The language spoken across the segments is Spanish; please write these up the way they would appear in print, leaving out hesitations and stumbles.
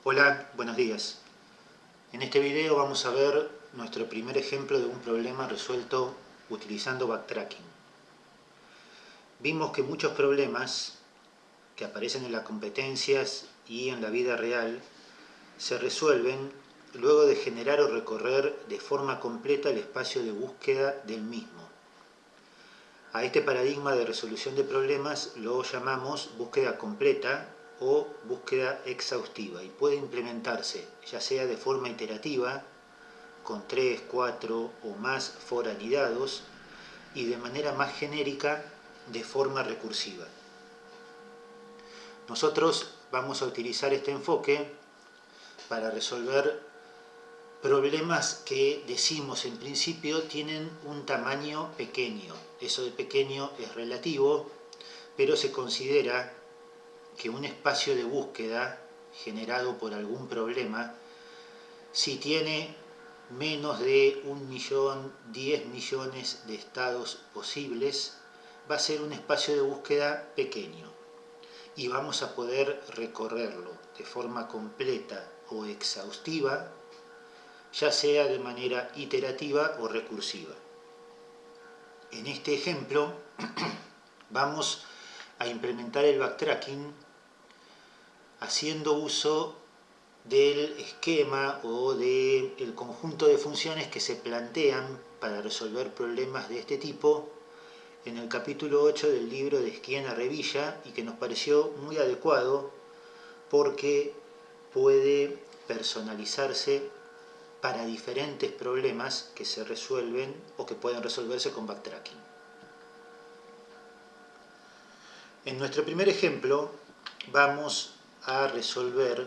Hola, buenos días. En este video vamos a ver nuestro primer ejemplo de un problema resuelto utilizando backtracking. Vimos que muchos problemas que aparecen en las competencias y en la vida real se resuelven luego de generar o recorrer de forma completa el espacio de búsqueda del mismo. A este paradigma de resolución de problemas lo llamamos búsqueda completa o búsqueda exhaustiva y puede implementarse ya sea de forma iterativa, con 3, 4 o más for anidados, y de manera más genérica de forma recursiva. Nosotros vamos a utilizar este enfoque para resolver problemas que decimos en principio tienen un tamaño pequeño. Eso de pequeño es relativo, pero se considera que un espacio de búsqueda generado por algún problema, si tiene menos de 1 millón, 10 millones de estados posibles, va a ser un espacio de búsqueda pequeño y vamos a poder recorrerlo de forma completa o exhaustiva, ya sea de manera iterativa o recursiva. En este ejemplo vamos a implementar el backtracking haciendo uso del esquema o del conjunto de funciones que se plantean para resolver problemas de este tipo en el capítulo 8 del libro de Schiena Revilla, y que nos pareció muy adecuado porque puede personalizarse para diferentes problemas que se resuelven o que pueden resolverse con backtracking. En nuestro primer ejemplo vamos a resolver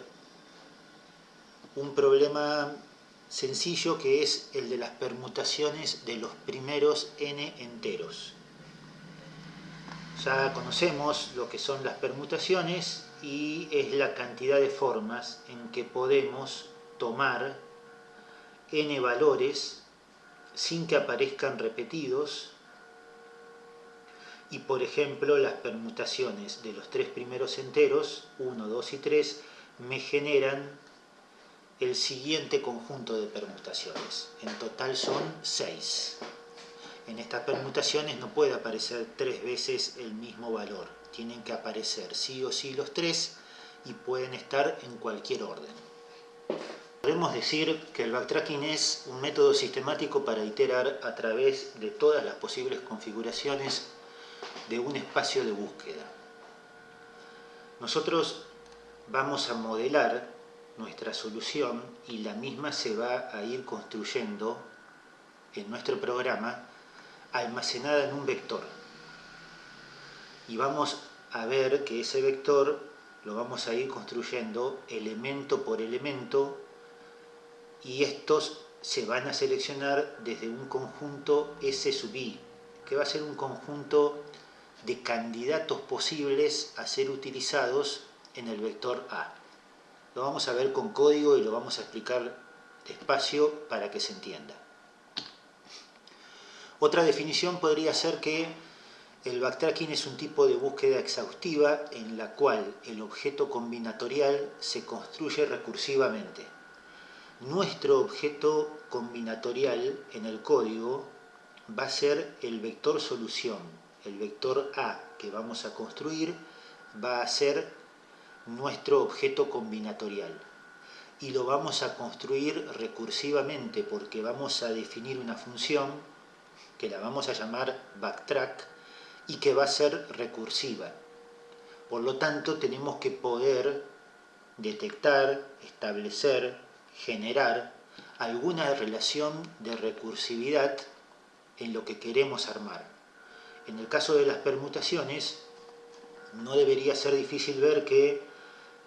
un problema sencillo que es el de las permutaciones de los primeros n enteros. Ya conocemos lo que son las permutaciones y es la cantidad de formas en que podemos tomar n valores sin que aparezcan repetidos, y por ejemplo las permutaciones de los tres primeros enteros, 1, 2 y 3, me generan el siguiente conjunto de permutaciones. En total son 6. En estas permutaciones no puede aparecer 3 veces el mismo valor, tienen que aparecer sí o sí los 3 y pueden estar en cualquier orden. Podemos decir que el backtracking es un método sistemático para iterar a través de todas las posibles configuraciones de un espacio de búsqueda. Nosotros vamos a modelar nuestra solución y la misma se va a ir construyendo en nuestro programa almacenada en un vector. Y vamos a ver que ese vector lo vamos a ir construyendo elemento por elemento, y estos se van a seleccionar desde un conjunto S sub i, que va a ser un conjunto de candidatos posibles a ser utilizados en el vector A. Lo vamos a ver con código y lo vamos a explicar despacio para que se entienda. Otra definición podría ser que el backtracking es un tipo de búsqueda exhaustiva en la cual el objeto combinatorial se construye recursivamente. Nuestro objeto combinatorial en el código va a ser el vector solución. El vector A que vamos a construir va a ser nuestro objeto combinatorial. Y lo vamos a construir recursivamente porque vamos a definir una función que la vamos a llamar backtrack y que va a ser recursiva. Por lo tanto, tenemos que poder detectar, establecer, generar alguna relación de recursividad en lo que queremos armar. En el caso de las permutaciones, no debería ser difícil ver que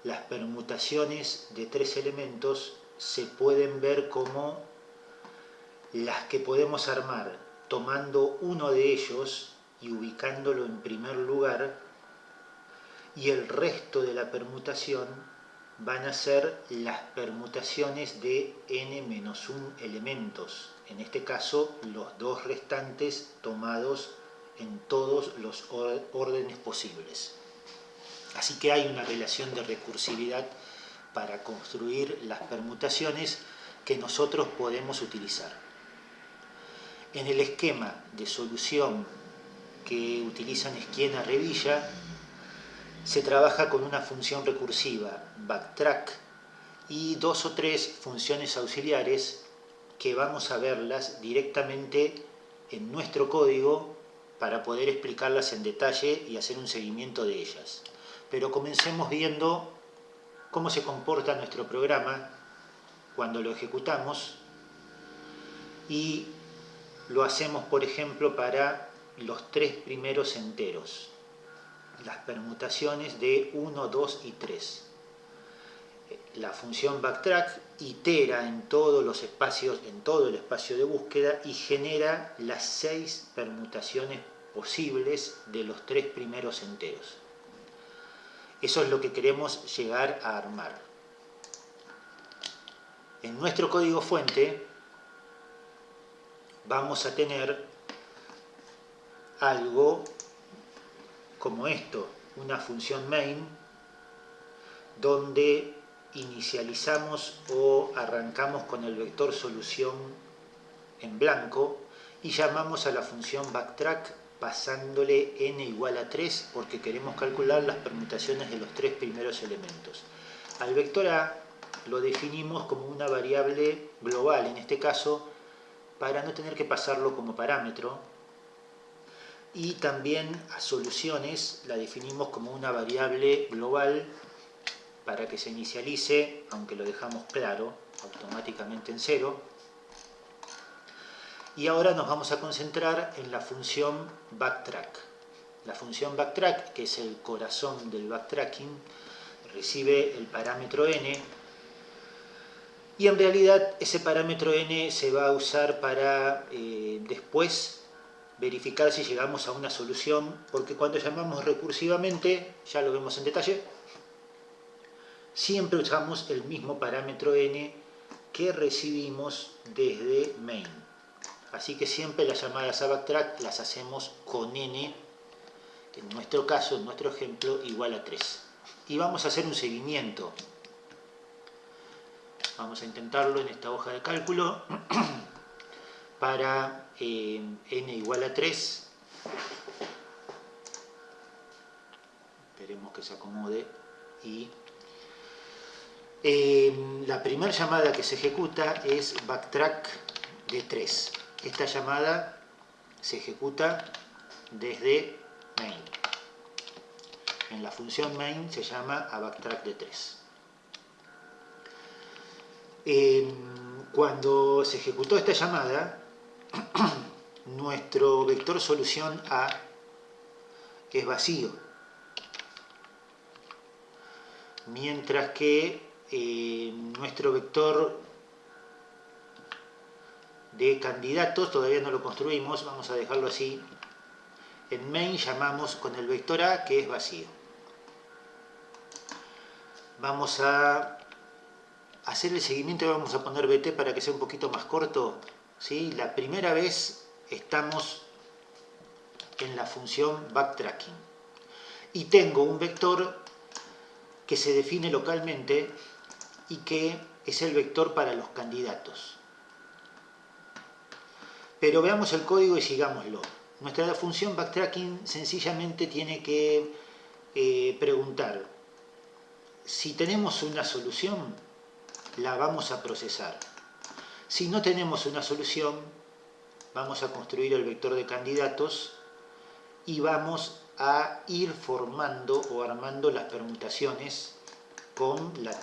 las permutaciones de 3 elementos se pueden ver como las que podemos armar tomando uno de ellos y ubicándolo en primer lugar, y el resto de la permutación van a ser las permutaciones de n-1 elementos, en este caso los 2 restantes tomados en todos los órdenes posibles. Así que hay una relación de recursividad para construir las permutaciones que nosotros podemos utilizar. En el esquema de solución que utilizan Schiena Revilla, se trabaja con una función recursiva, backtrack, y 2 o 3 funciones auxiliares que vamos a verlas directamente en nuestro código para poder explicarlas en detalle y hacer un seguimiento de ellas. Pero comencemos viendo cómo se comporta nuestro programa cuando lo ejecutamos, y lo hacemos, por ejemplo, para los 3 primeros enteros, las permutaciones de 1, 2 y 3. La función backtrack itera en todos los espacios, en todo el espacio de búsqueda, y genera las 6 permutaciones posibles de los 3 primeros enteros. Eso es lo que queremos llegar a armar. En nuestro código fuente vamos a tener algo como esto, una función main, donde inicializamos o arrancamos con el vector solución en blanco y llamamos a la función backtrack pasándole n igual a 3 porque queremos calcular las permutaciones de los 3 primeros elementos. Al vector a lo definimos como una variable global, en este caso, para no tener que pasarlo como parámetro, y también a soluciones la definimos como una variable global para que se inicialice, aunque lo dejamos claro, automáticamente en 0. Y ahora nos vamos a concentrar en la función backtrack. La función backtrack, que es el corazón del backtracking, recibe el parámetro n, y en realidad ese parámetro n se va a usar para después verificar si llegamos a una solución, porque cuando llamamos recursivamente, ya lo vemos en detalle, siempre usamos el mismo parámetro n que recibimos desde main. Así que siempre las llamadas a backtrack las hacemos con n, en nuestro caso, en nuestro ejemplo, igual a 3. Y vamos a hacer un seguimiento. Vamos a intentarlo en esta hoja de cálculo para n igual a 3. Esperemos que se acomode. Y la primera llamada que se ejecuta es backtrack de 3. Esta llamada se ejecuta desde main. En la función main se llama a backtrack de 3. Cuando se ejecutó esta llamada, nuestro vector solución A es vacío, mientras que nuestro vector de candidatos todavía no lo construimos, vamos a dejarlo así. En main llamamos con el vector A, que es vacío. Vamos a hacer el seguimiento y vamos a poner BT para que sea un poquito más corto, ¿sí? La primera vez estamos en la función backtracking y tengo un vector que se define localmente y que es el vector para los candidatos. Pero veamos el código y sigámoslo. Nuestra función backtracking sencillamente tiene que preguntar si tenemos una solución, la vamos a procesar. Si no tenemos una solución, vamos a construir el vector de candidatos y vamos a ir formando o armando las permutaciones con la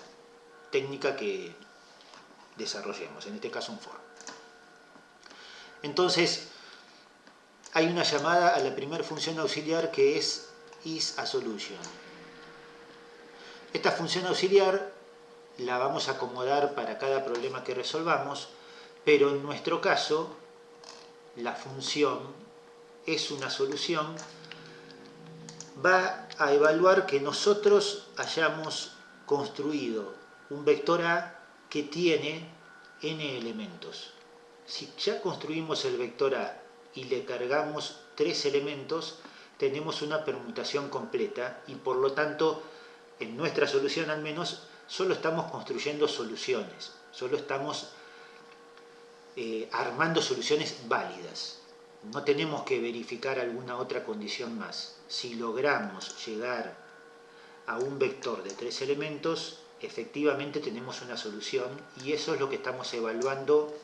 técnica que desarrollemos, en este caso un for. Entonces, hay una llamada a la primera función auxiliar que es isAsolution. Esta función auxiliar la vamos a acomodar para cada problema que resolvamos, pero en nuestro caso la función es una solución, va a evaluar que nosotros hayamos construido un vector A que tiene n elementos. Si ya construimos el vector A y le cargamos 3 elementos, tenemos una permutación completa y por lo tanto en nuestra solución al menos, solo estamos construyendo soluciones, solo estamos armando soluciones válidas. No tenemos que verificar alguna otra condición más. Si logramos llegar a un vector de 3 elementos, efectivamente tenemos una solución, y eso es lo que estamos evaluando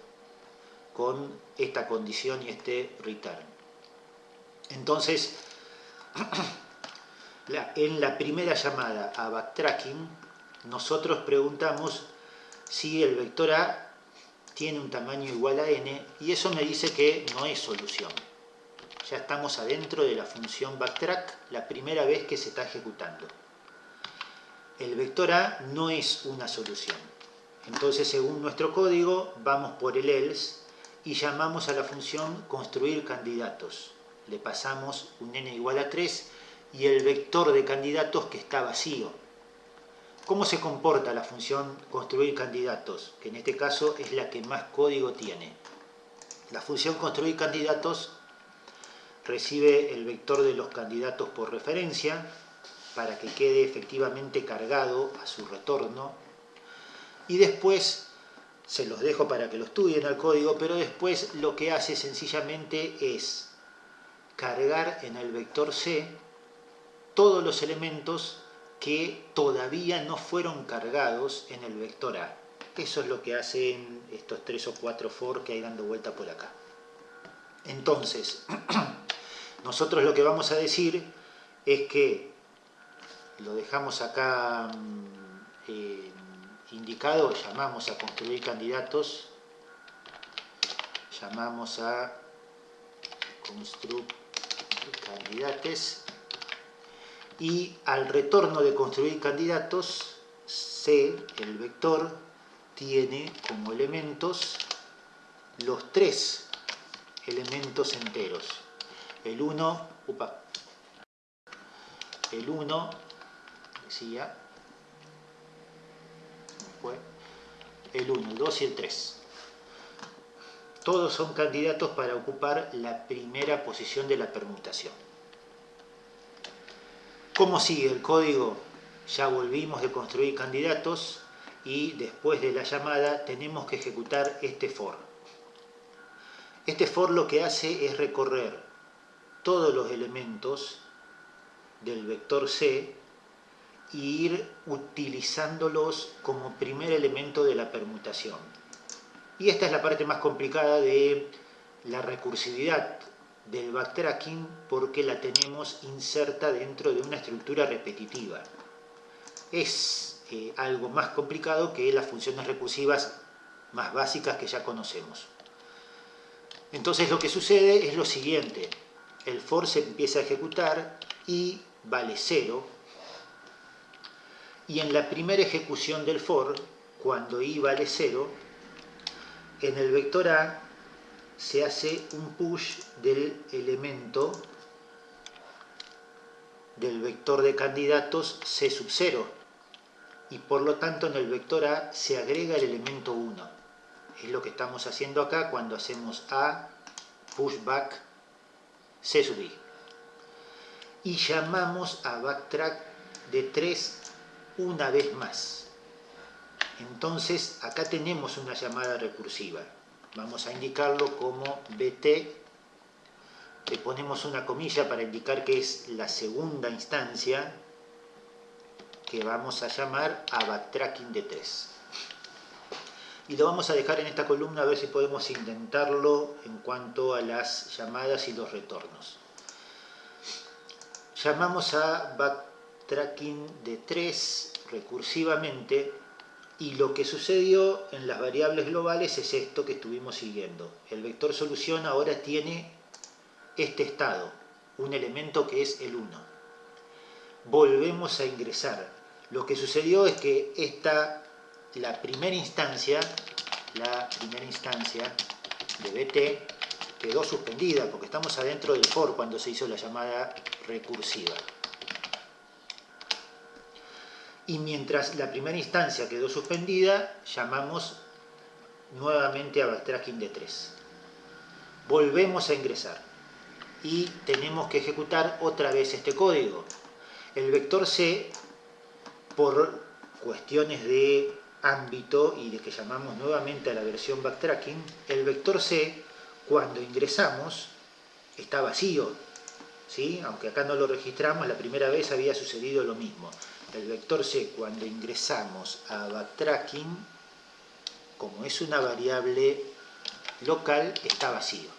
con esta condición y este return. Entonces, en la primera llamada a backtracking, nosotros preguntamos si el vector A tiene un tamaño igual a n, y eso me dice que no es solución. Ya estamos adentro de la función backtrack la primera vez que se está ejecutando. El vector A no es una solución. Entonces, según nuestro código, vamos por el else y llamamos a la función construir candidatos. Le pasamos un n igual a 3 y el vector de candidatos que está vacío. ¿Cómo se comporta la función construir candidatos? Que en este caso es la que más código tiene. La función construir candidatos recibe el vector de los candidatos por referencia para que quede efectivamente cargado a su retorno, y después, se los dejo para que lo estudien al código, pero después lo que hace sencillamente es cargar en el vector C todos los elementos que todavía no fueron cargados en el vector A. Eso es lo que hacen estos 3 o 4 for que hay dando vuelta por acá. Entonces, nosotros lo que vamos a decir es que lo dejamos acá indicado, llamamos a construir candidatos, llamamos a construct candidates, y al retorno de construir candidatos, C, el vector, tiene como elementos los 3 elementos enteros. El 1, decía, el 1, el 2 y el 3. Todos son candidatos para ocupar la primera posición de la permutación. ¿Cómo sigue el código? Ya volvimos de construir candidatos y después de la llamada tenemos que ejecutar este for. Este for lo que hace es recorrer todos los elementos del vector C e ir utilizándolos como primer elemento de la permutación. Y esta es la parte más complicada de la recursividad del backtracking, porque la tenemos inserta dentro de una estructura repetitiva. Es algo más complicado que las funciones recursivas más básicas que ya conocemos. Entonces lo que sucede es lo siguiente: el for se empieza a ejecutar y vale 0, y en la primera ejecución del for, cuando i vale 0, en el vector A se hace un push del elemento del vector de candidatos C sub 0, y por lo tanto en el vector A se agrega el elemento 1. Es lo que estamos haciendo acá cuando hacemos A pushback C sub i. Y llamamos a backtrack de 3 una vez más. Entonces acá tenemos una llamada recursiva. Vamos a indicarlo como BT. Le ponemos una comilla para indicar que es la segunda instancia que vamos a llamar a backtracking de 3. Y lo vamos a dejar en esta columna a ver si podemos intentarlo en cuanto a las llamadas y los retornos. Llamamos a backtracking de 3 recursivamente, y lo que sucedió en las variables globales es esto que estuvimos siguiendo. El vector solución ahora tiene este estado, un elemento que es el 1. Volvemos a ingresar. Lo que sucedió es que la primera instancia de BT quedó suspendida, porque estamos adentro del for cuando se hizo la llamada recursiva. Y mientras la primera instancia quedó suspendida, llamamos nuevamente a backtracking de 3. Volvemos a ingresar y tenemos que ejecutar otra vez este código. El vector C por cuestiones de ámbito y de que llamamos nuevamente a la versión backtracking, el vector C, cuando ingresamos, está vacío, ¿sí? Aunque acá no lo registramos, la primera vez había sucedido lo mismo. El vector C, cuando ingresamos a backtracking, como es una variable local, está vacío.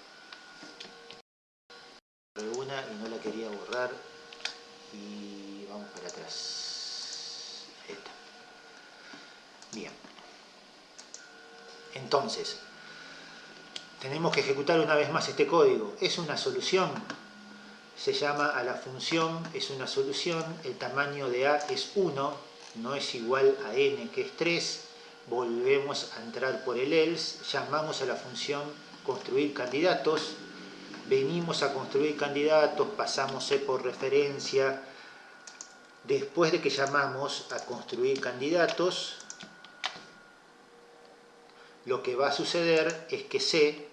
Una y no la quería borrar y vamos para atrás. Ahí está. Bien. Entonces, tenemos que ejecutar una vez más este código. Es una solución. Se llama a la función, es una solución, el tamaño de A es 1, no es igual a n que es 3, volvemos a entrar por el else, llamamos a la función construir candidatos, venimos a construir candidatos, pasamos C por referencia, después de que llamamos a construir candidatos, lo que va a suceder es que C,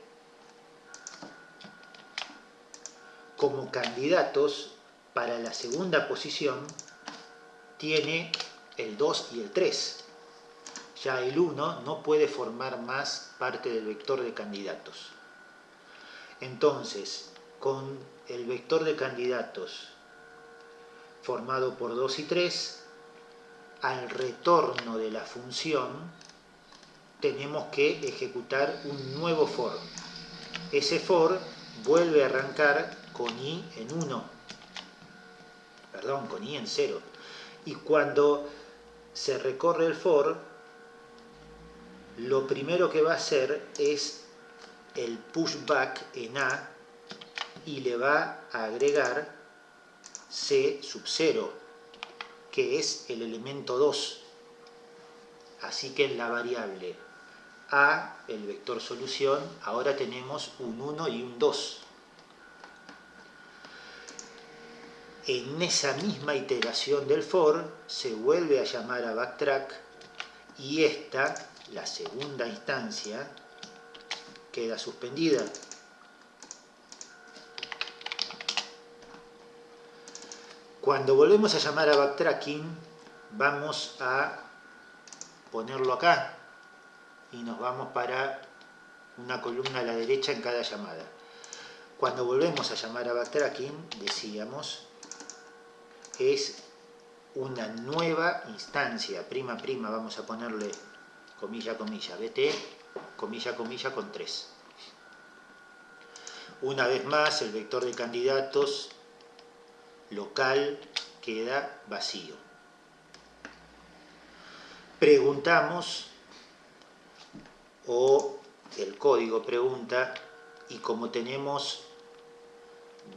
como candidatos para la segunda posición, tiene el 2 y el 3. Ya el 1 no puede formar más parte del vector de candidatos. Entonces, con el vector de candidatos formado por 2 y 3, al retorno de la función, tenemos que ejecutar un nuevo for. Ese for vuelve a arrancar con i en 1, perdón, con i en 0. Y cuando se recorre el for, lo primero que va a hacer es el pushback en A y le va a agregar C sub 0, que es el elemento 2. Así que en la variable A, el vector solución, ahora tenemos un 1 y un 2. En esa misma iteración del for se vuelve a llamar a backtrack y esta, la segunda instancia, queda suspendida. Cuando volvemos a llamar a backtracking, vamos a ponerlo acá y nos vamos para una columna a la derecha en cada llamada. Cuando volvemos a llamar a backtracking, decíamos, es una nueva instancia, prima, vamos a ponerle comilla, comilla, bt, comilla, comilla con 3. Una vez más, el vector de candidatos local queda vacío. Preguntamos, o el código pregunta, y como tenemos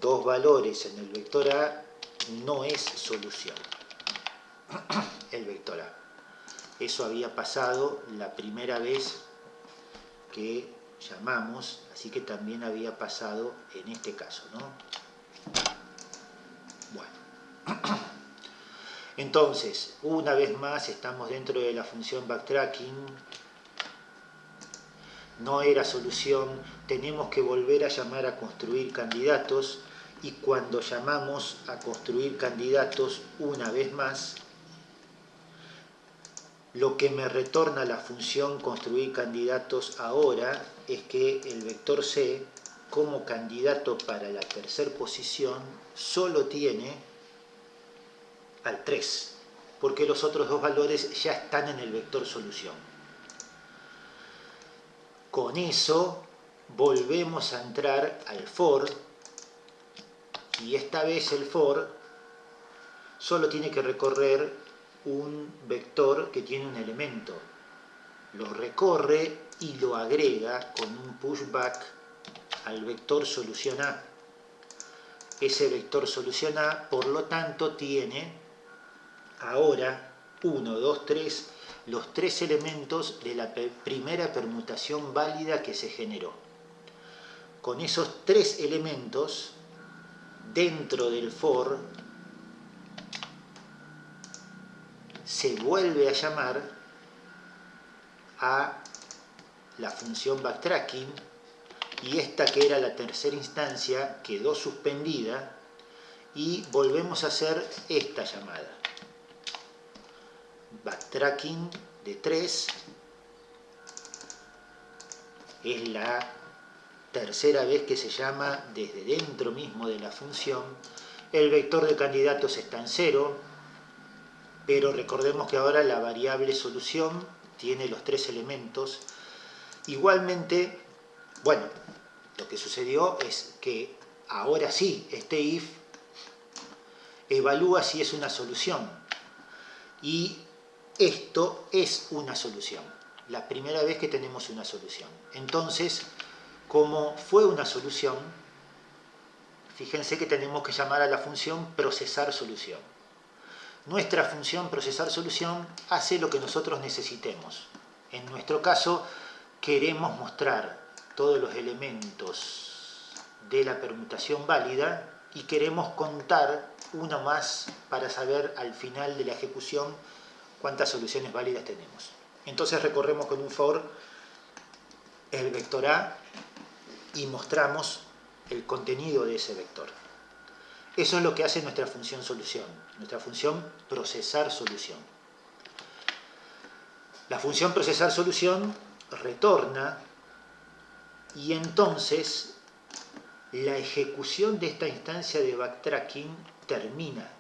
dos valores en el vector A, no es solución el vector A. Eso había pasado la primera vez que llamamos, así que también había pasado en este caso, ¿no? Bueno. Entonces, una vez más estamos dentro de la función backtracking. No era solución, tenemos que volver a llamar a construir candidatos y cuando llamamos a construir candidatos una vez más, lo que me retorna la función construir candidatos ahora es que el vector C, como candidato para la tercera posición, solo tiene al 3, porque los otros dos valores ya están en el vector solución. Con eso volvemos a entrar al for y esta vez el for solo tiene que recorrer un vector que tiene un elemento. Lo recorre y lo agrega con un pushback al vector solución A. Ese vector solución A, por lo tanto, tiene ahora 1, 2, 3, los 3 elementos de la primera permutación válida que se generó. Con esos 3 elementos, dentro del for, se vuelve a llamar a la función backtracking y esta, que era la tercera instancia, quedó suspendida y volvemos a hacer esta llamada. backtracking de 3. Es la tercera vez que se llama desde dentro mismo de la función. El vector de candidatos está en 0, pero recordemos que ahora la variable solución tiene los 3 elementos. Igualmente, bueno, lo que sucedió es que ahora sí, este if evalúa si es una solución. Y esto es una solución. La primera vez que tenemos una solución. Entonces, como fue una solución, fíjense que tenemos que llamar a la función procesar solución. Nuestra función procesar solución hace lo que nosotros necesitemos. En nuestro caso, queremos mostrar todos los elementos de la permutación válida y queremos contar una más para saber al final de la ejecución cuántas soluciones válidas tenemos. Entonces recorremos con un for el vector A y mostramos el contenido de ese vector. Eso es lo que hace nuestra función solución, nuestra función procesar solución. La función procesar solución retorna y entonces la ejecución de esta instancia de backtracking termina.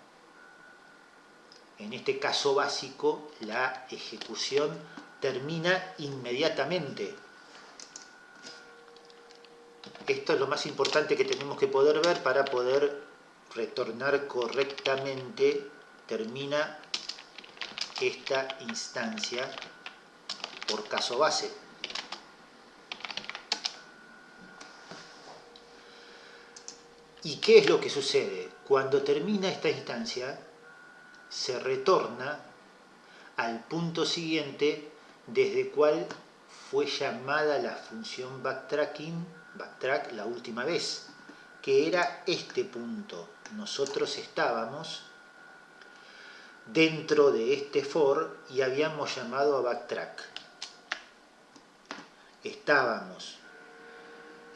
En este caso básico, la ejecución termina inmediatamente. Esto es lo más importante que tenemos que poder ver para poder retornar correctamente. Termina esta instancia por caso base. ¿Y qué es lo que sucede? Cuando termina esta instancia, se retorna al punto siguiente desde el cual fue llamada la función backtrack la última vez, que era este punto. Nosotros estábamos dentro de este for y habíamos llamado a backtrack. Estábamos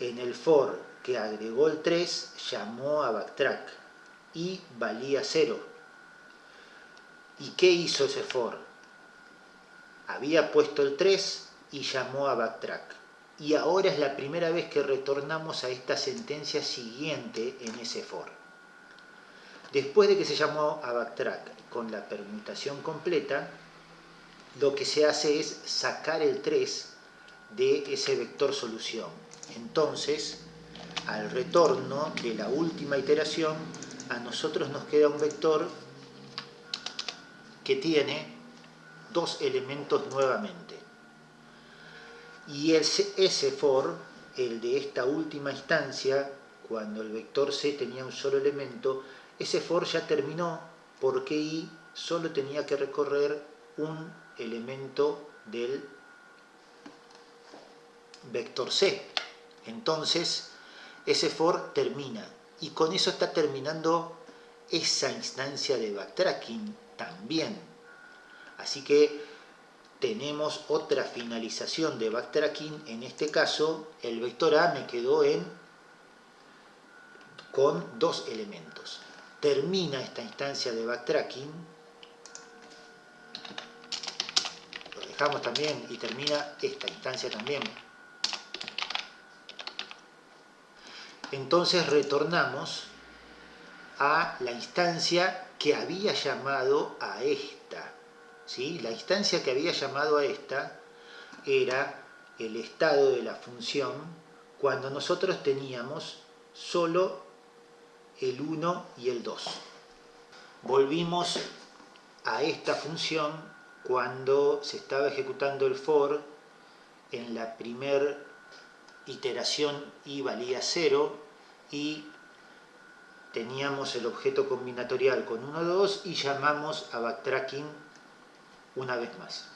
en el for que agregó el 3, llamó a backtrack y valía 0. ¿Y qué hizo ese for? Había puesto el 3 y llamó a backtrack. Y ahora es la primera vez que retornamos a esta sentencia siguiente en ese for. Después de que se llamó a backtrack con la permutación completa, lo que se hace es sacar el 3 de ese vector solución. Entonces, al retorno de la última iteración, a nosotros nos queda un vector que tiene 2 elementos nuevamente. Y ese for, el de esta última instancia, cuando el vector C tenía un solo elemento, ese for ya terminó porque I solo tenía que recorrer un elemento del vector C. Entonces, ese for termina. Y con eso está terminando esa instancia de backtracking también. Así que tenemos otra finalización de backtracking. En este caso, el vector A me quedó con 2 elementos. Termina esta instancia de backtracking. Lo dejamos también y termina esta instancia también. Entonces retornamos a la instancia que había llamado a esta. ¿Sí? La instancia que había llamado a esta era el estado de la función cuando nosotros teníamos solo el 1 y el 2. Volvimos a esta función cuando se estaba ejecutando el for. En la primera iteración I valía 0 y teníamos el objeto combinatorial con 1, 2 y llamamos a backtracking una vez más.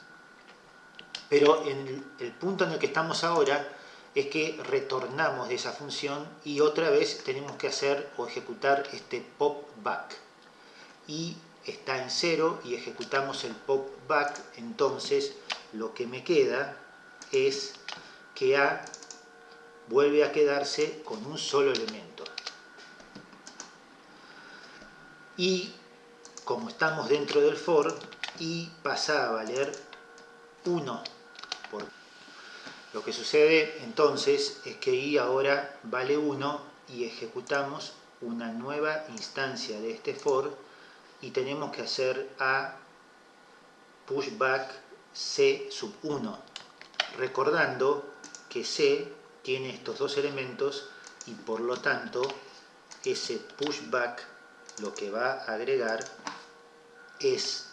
Pero en el punto en el que estamos ahora es que retornamos de esa función y otra vez tenemos que hacer o ejecutar este pop back. Y está en 0 y ejecutamos el pop back, entonces lo que me queda es que A vuelve a quedarse con un solo elemento. Y como estamos dentro del for, y pasa a valer 1. Lo que sucede entonces es que i ahora vale 1 y ejecutamos una nueva instancia de este for y tenemos que hacer a pushback c sub 1, recordando que c tiene estos dos elementos y por lo tanto ese pushback lo que va a agregar es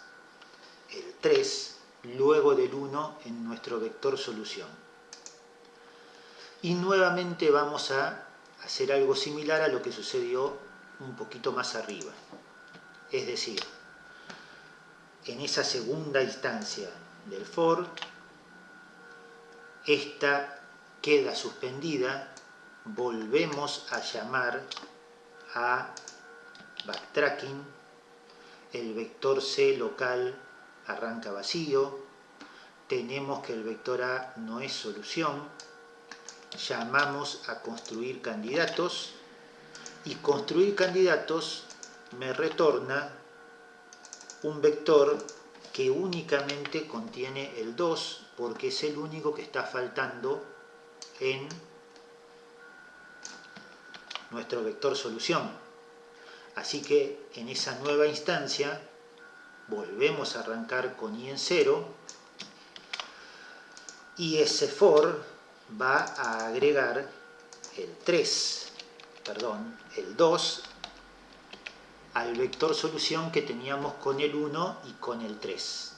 el 3 luego del 1 en nuestro vector solución. Y nuevamente vamos a hacer algo similar a lo que sucedió un poquito más arriba. Es decir, en esa segunda instancia del for, esta queda suspendida, volvemos a llamar a backtracking, el vector c local arranca vacío, tenemos que el vector a no es solución, llamamos a construir candidatos y construir candidatos me retorna un vector que únicamente contiene el 2 porque es el único que está faltando en nuestro vector solución. Así que en esa nueva instancia volvemos a arrancar con i en 0 y ese for va a agregar el 2 al vector solución que teníamos con el 1 y con el 3.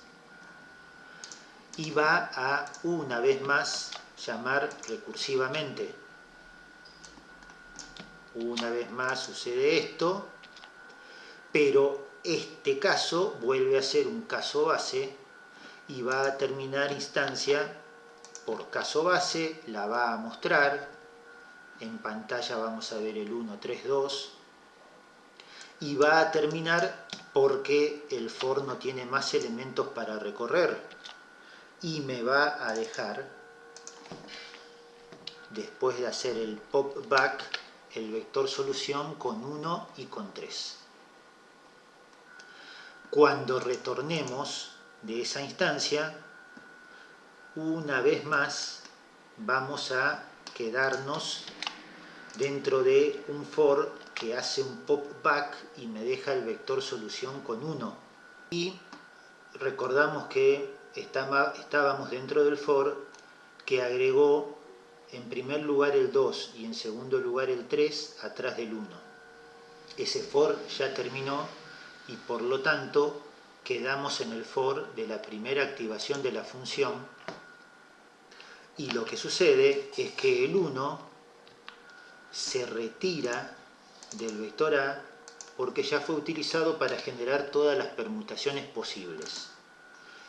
Y va a una vez más llamar recursivamente. Una vez más sucede esto, pero este caso vuelve a ser un caso base y va a terminar instancia por caso base, la va a mostrar, en pantalla vamos a ver el 1, 3, 2, y va a terminar porque el for no tiene más elementos para recorrer y me va a dejar, después de hacer el pop back, el vector solución con 1 y con 3. Cuando retornemos de esa instancia, una vez más vamos a quedarnos dentro de un for que hace un pop back y me deja el vector solución con 1. Y recordamos que estábamos dentro del for que agregó en primer lugar el 2 y en segundo lugar el 3 atrás del 1. Ese for ya terminó y por lo tanto quedamos en el for de la primera activación de la función y lo que sucede es que el 1 se retira del vector a porque ya fue utilizado para generar todas las permutaciones posibles.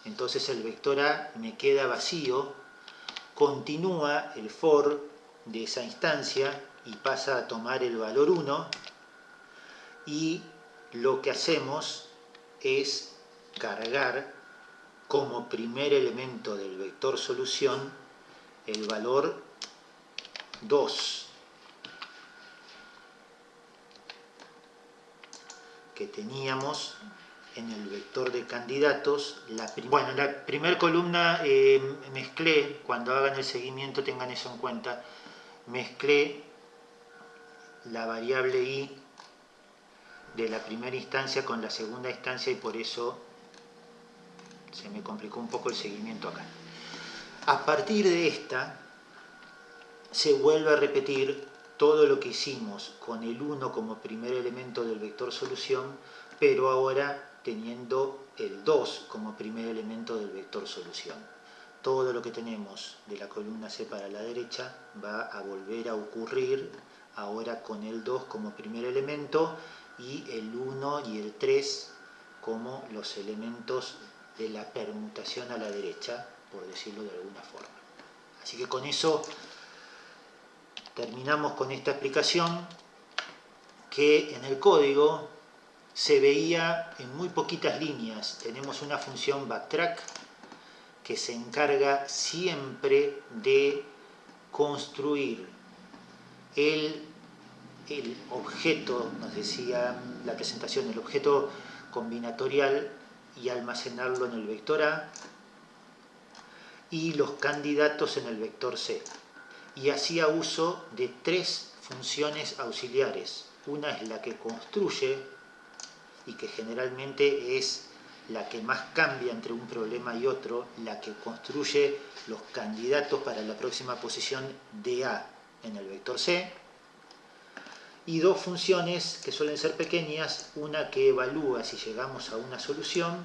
Entonces el vector a me queda vacío, continúa el for de esa instancia y pasa a tomar el valor 1 y lo que hacemos es cargar como primer elemento del vector solución el valor 2 que teníamos en el vector de candidatos. Bueno, la primera columna mezclé, cuando hagan el seguimiento tengan eso en cuenta, mezclé la variable i de la primera instancia con la segunda instancia y por eso se me complicó un poco el seguimiento acá. A partir de esta se vuelve a repetir todo lo que hicimos con el 1 como primer elemento del vector solución, pero ahora teniendo el 2 como primer elemento del vector solución. Todo lo que tenemos de la columna C para la derecha va a volver a ocurrir ahora con el 2 como primer elemento y el 1 y el 3 como los elementos de la permutación a la derecha, por decirlo de alguna forma. Así que con eso terminamos con esta explicación que en el código se veía en muy poquitas líneas. Tenemos una función backtrack que se encarga siempre de construir el objeto, nos decía la presentación, el objeto combinatorial y almacenarlo en el vector A, y los candidatos en el vector C. Y hacía uso de 3 funciones auxiliares. Una es la que construye, y que generalmente es la que más cambia entre un problema y otro, la que construye los candidatos para la próxima posición de A en el vector C. Y 2 funciones que suelen ser pequeñas, una que evalúa si llegamos a una solución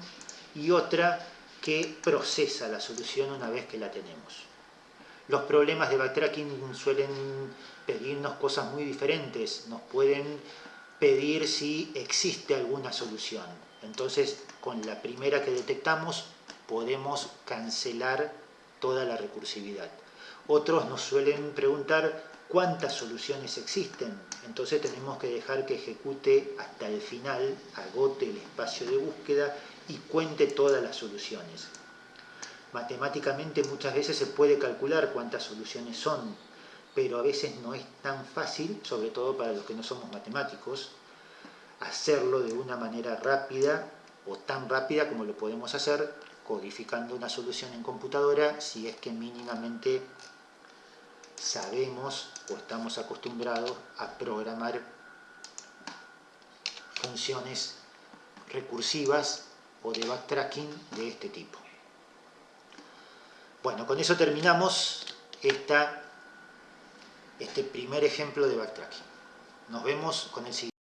y otra que procesa la solución una vez que la tenemos. Los problemas de backtracking suelen pedirnos cosas muy diferentes, nos pueden pedir si existe alguna solución. Entonces, con la primera que detectamos, podemos cancelar toda la recursividad. Otros nos suelen preguntar cuántas soluciones existen. Entonces tenemos que dejar que ejecute hasta el final, agote el espacio de búsqueda y cuente todas las soluciones. Matemáticamente muchas veces se puede calcular cuántas soluciones son, pero a veces no es tan fácil, sobre todo para los que no somos matemáticos, hacerlo de una manera rápida o tan rápida como lo podemos hacer codificando una solución en computadora, si es que mínimamente sabemos o estamos acostumbrados a programar funciones recursivas o de backtracking de este tipo. Bueno, con eso terminamos este primer ejemplo de backtracking. Nos vemos con el siguiente.